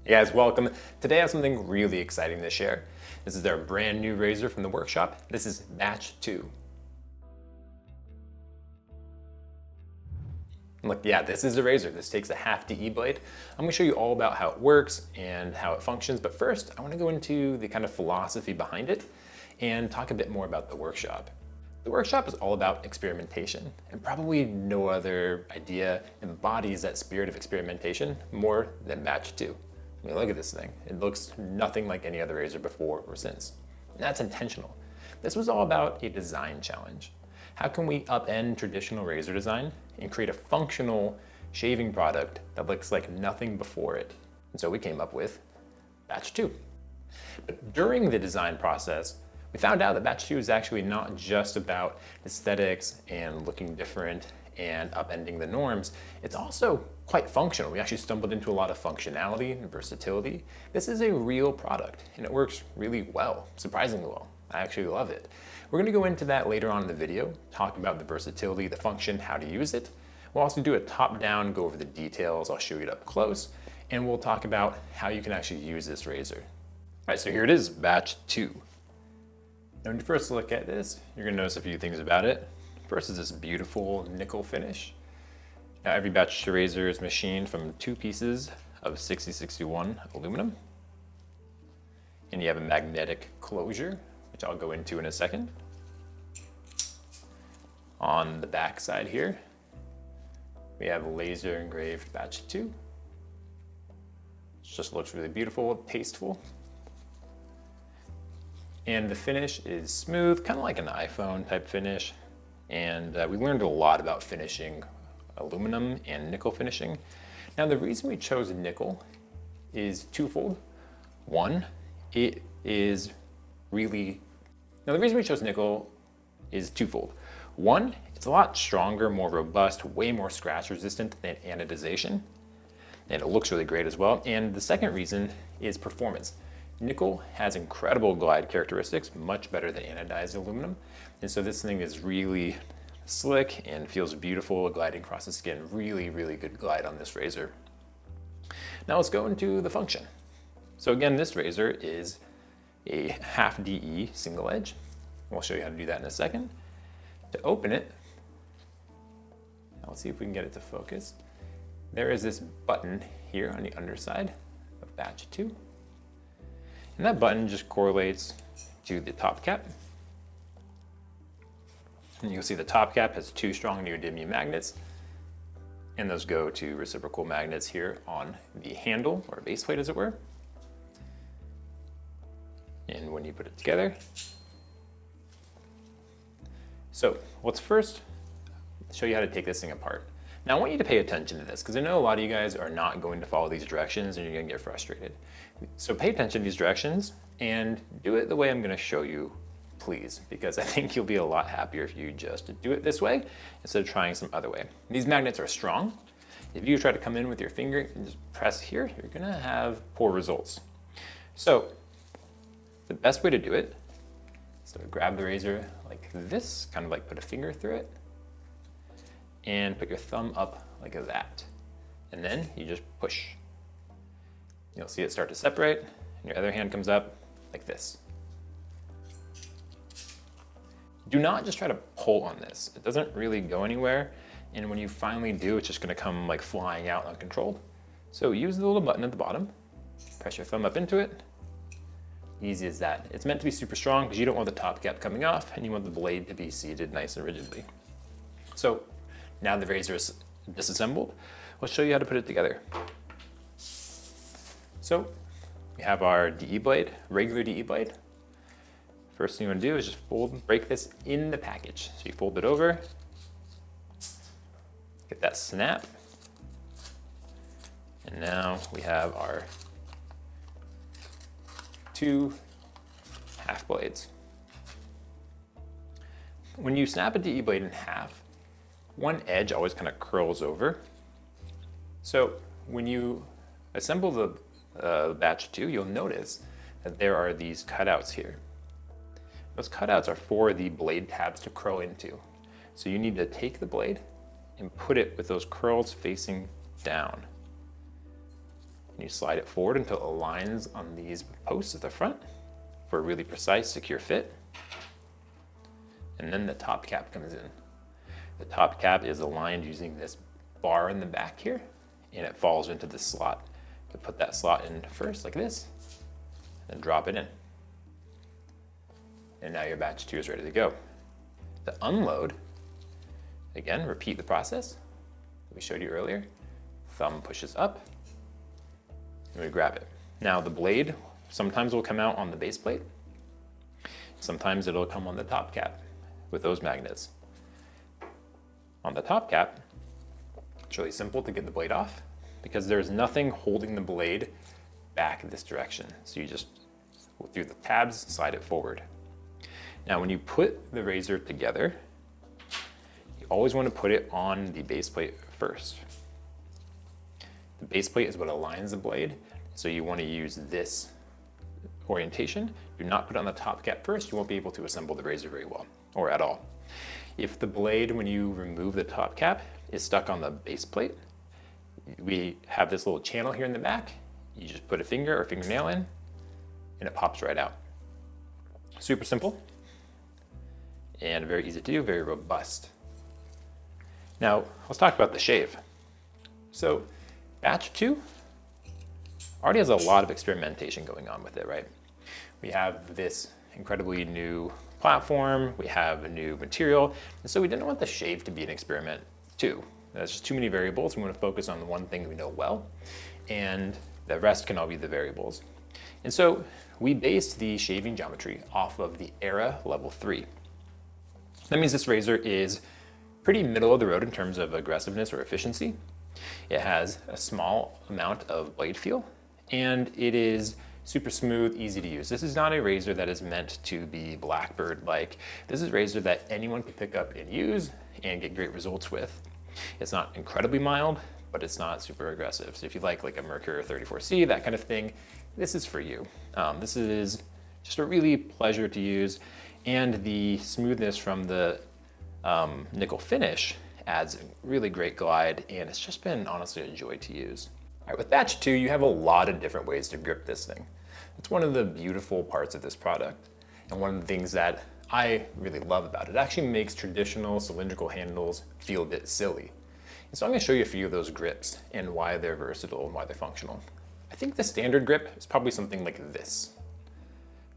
Hey guys, welcome. Today I have something really exciting to share. This is our brand new razor from the workshop. This is batch 2. And look, yeah, this is a razor. This takes a half DE blade. I'm gonna show you all about how it works and how it functions, but first I wanna go into the kind of philosophy behind it and talk a bit more about the workshop. The workshop is all about experimentation, and probably no other idea embodies that spirit of experimentation more than batch 2. I mean, look at this thing. It looks nothing like any other razor before or since. And that's intentional. This was all about a design challenge. How can we upend traditional razor design and create a functional shaving product that looks like nothing before it? And so we came up with batch 2. But during the design process, we found out that batch 2 is actually not just about aesthetics and looking different and upending the norms. It's also quite functional. We actually stumbled into a lot of functionality and versatility. This is a real product and it works really well, surprisingly well. I actually love it. We're gonna go into that later on in the video, talk about the versatility, the function, how to use it. We'll also do a top-down, go over the details, I'll show you it up close, and we'll talk about how you can actually use this razor. All right, so here it is, batch 2. Now when you first look at this, you're gonna notice a few things about it. First is this beautiful nickel finish. Now every batch razor is machined from 2 pieces of 6061 aluminum. And you have a magnetic closure, which I'll go into in a second. On the back side here, we have laser engraved batch 2. It just looks really beautiful, tasteful. And the finish is smooth, kind of like an iPhone type finish. And we learned a lot about finishing aluminum and nickel finishing. Now the reason we chose nickel is twofold. One, the reason we chose nickel is twofold. One, it's a lot stronger, more robust, way more scratch resistant than anodization. And it looks really great as well. And the second reason is performance. Nickel has incredible glide characteristics, much better than anodized aluminum. And so this thing is really slick and feels beautiful gliding across the skin. Really, really good glide on this razor. Now let's go into the function. So again, this razor is a half DE single edge. We'll show you how to do that in a second. To open it, let's see if we can get it to focus. There is this button here on the underside of batch 2. And that button just correlates to the top cap. And you'll see the top cap has 2 strong neodymium magnets. And those go to reciprocal magnets here on the handle, or base plate as it were. And when you put it together. So let's first show you how to take this thing apart. Now I want you to pay attention to this because I know a lot of you guys are not going to follow these directions and you're going to get frustrated. So pay attention to these directions and do it the way I'm going to show you, please, because I think you'll be a lot happier if you just do it this way instead of trying some other way. These magnets are strong. If you try to come in with your finger and just press here, you're going to have poor results. So the best way to do it is to grab the razor like this, kind of like put a finger through it, and put your thumb up like that. And then you just push. You'll see it start to separate, and your other hand comes up like this. Do not just try to pull on this. It doesn't really go anywhere, and when you finally do, it's just gonna come like flying out uncontrolled. So use the little button at the bottom, press your thumb up into it. Easy as that. It's meant to be super strong because you don't want the top cap coming off, and you want the blade to be seated nice and rigidly. So now the razor is disassembled, we'll show you how to put it together. So we have our DE blade, regular DE blade. First thing you want to do is just break this in the package. So you fold it over, get that snap, and now we have our 2 half blades. When you snap a DE blade in half, one edge always kind of curls over. So when you assemble the batch 2, you'll notice that there are these cutouts here. Those cutouts are for the blade tabs to curl into. So you need to take the blade and put it with those curls facing down. And you slide it forward until it aligns on these posts at the front for a really precise, secure fit. And then the top cap comes in. The top cap is aligned using this bar in the back here, and it falls into this slot. You put that slot in first like this, and drop it in. And now your batch 2 is ready to go. To unload, again, repeat the process we showed you earlier. Thumb pushes up, and we grab it. Now the blade sometimes will come out on the base plate. Sometimes it'll come on the top cap with those magnets. On the top cap, it's really simple to get the blade off because there's nothing holding the blade back this direction. So you just go through the tabs, slide it forward. Now when you put the razor together, you always want to put it on the base plate first. The base plate is what aligns the blade, so you want to use this orientation. Do not put it on the top cap first. You won't be able to assemble the razor very well, or at all. If the blade, when you remove the top cap, is stuck on the base plate, we have this little channel here in the back. You just put a finger or fingernail in, and it pops right out. Super simple, and very easy to do, very robust. Now, let's talk about the shave. So, batch 2 already has a lot of experimentation going on with it, right? We have this incredibly new platform, we have a new material, and so we didn't want the shave to be an experiment too. That's just too many variables. We want to focus on the one thing we know well, and the rest can all be the variables. And so we based the shaving geometry off of the Era Level 3. That means this razor is pretty middle of the road in terms of aggressiveness or efficiency. It has a small amount of blade feel, and it is super smooth, easy to use. This is not a razor that is meant to be Blackbird-like. This is a razor that anyone can pick up and use and get great results with. It's not incredibly mild, but it's not super aggressive. So if you like a Merkur 34C, that kind of thing, this is for you. This is just a really pleasure to use, and the smoothness from the nickel finish adds a really great glide, and it's just been honestly a joy to use. All right, with batch 2, you have a lot of different ways to grip this thing. It's one of the beautiful parts of this product, and one of the things that I really love about it. It actually makes traditional cylindrical handles feel a bit silly. And so I'm going to show you a few of those grips and why they're versatile and why they're functional. I think the standard grip is probably something like this.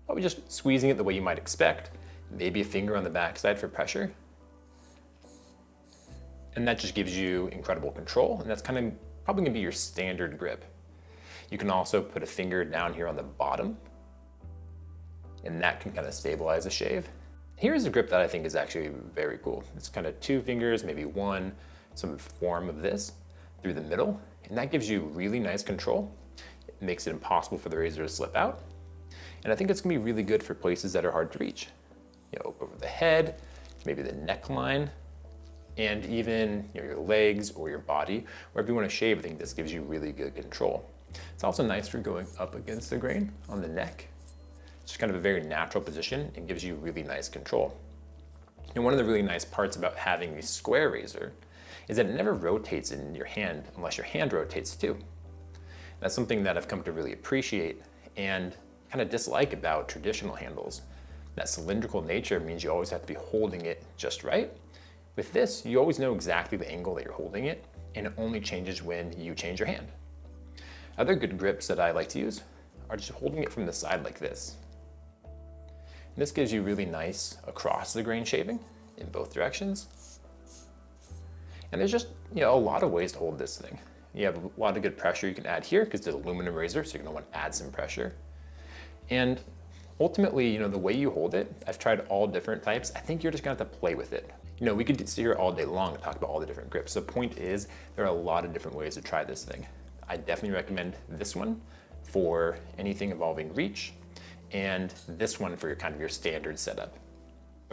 Probably just squeezing it the way you might expect, maybe a finger on the backside for pressure. And that just gives you incredible control, and that's kind of probably gonna be your standard grip. You can also put a finger down here on the bottom, and that can kind of stabilize the shave. Here's a grip that I think is actually very cool. It's kind of 2 fingers, maybe 1, some form of this through the middle, and that gives you really nice control. It makes it impossible for the razor to slip out. And I think it's gonna be really good for places that are hard to reach. You know, over the head, maybe the neckline, and even your legs or your body. Wherever you want to shave, I think this gives you really good control. It's also nice for going up against the grain on the neck. It's just kind of a very natural position and gives you really nice control. And one of the really nice parts about having a square razor is that it never rotates in your hand unless your hand rotates too. That's something that I've come to really appreciate and kind of dislike about traditional handles. That cylindrical nature means you always have to be holding it just right. With this, you always know exactly the angle that you're holding it, and it only changes when you change your hand. Other good grips that I like to use are just holding it from the side like this. And this gives you really nice across the grain shaving in both directions. And there's just a lot of ways to hold this thing. You have a lot of good pressure you can add here because it's an aluminum razor, so you're gonna want to add some pressure. And ultimately, the way you hold it, I've tried all different types. I think you're just gonna have to play with it. We could sit here all day long and talk about all the different grips. The point is, there are a lot of different ways to try this thing. I definitely recommend this one for anything involving reach, and this one for your standard setup.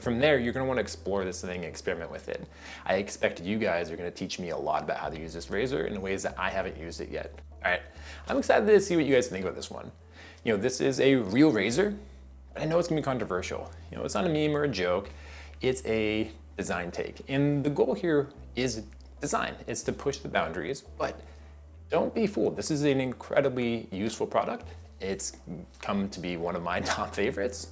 From there, you're gonna wanna explore this thing and experiment with it. I expect you guys are gonna teach me a lot about how to use this razor in ways that I haven't used it yet. All right, I'm excited to see what you guys think about this one. This is a real razor, but I know it's gonna be controversial. It's not a meme or a joke, it's a design take. And the goal here is design. It's to push the boundaries, but don't be fooled. This is an incredibly useful product. It's come to be one of my top favorites.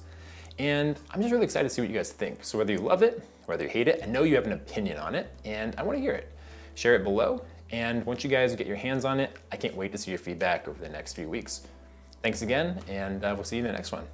And I'm just really excited to see what you guys think. So whether you love it, whether you hate it, I know you have an opinion on it, and I want to hear it. Share it below. And once you guys get your hands on it, I can't wait to see your feedback over the next few weeks. Thanks again, and we'll see you in the next one.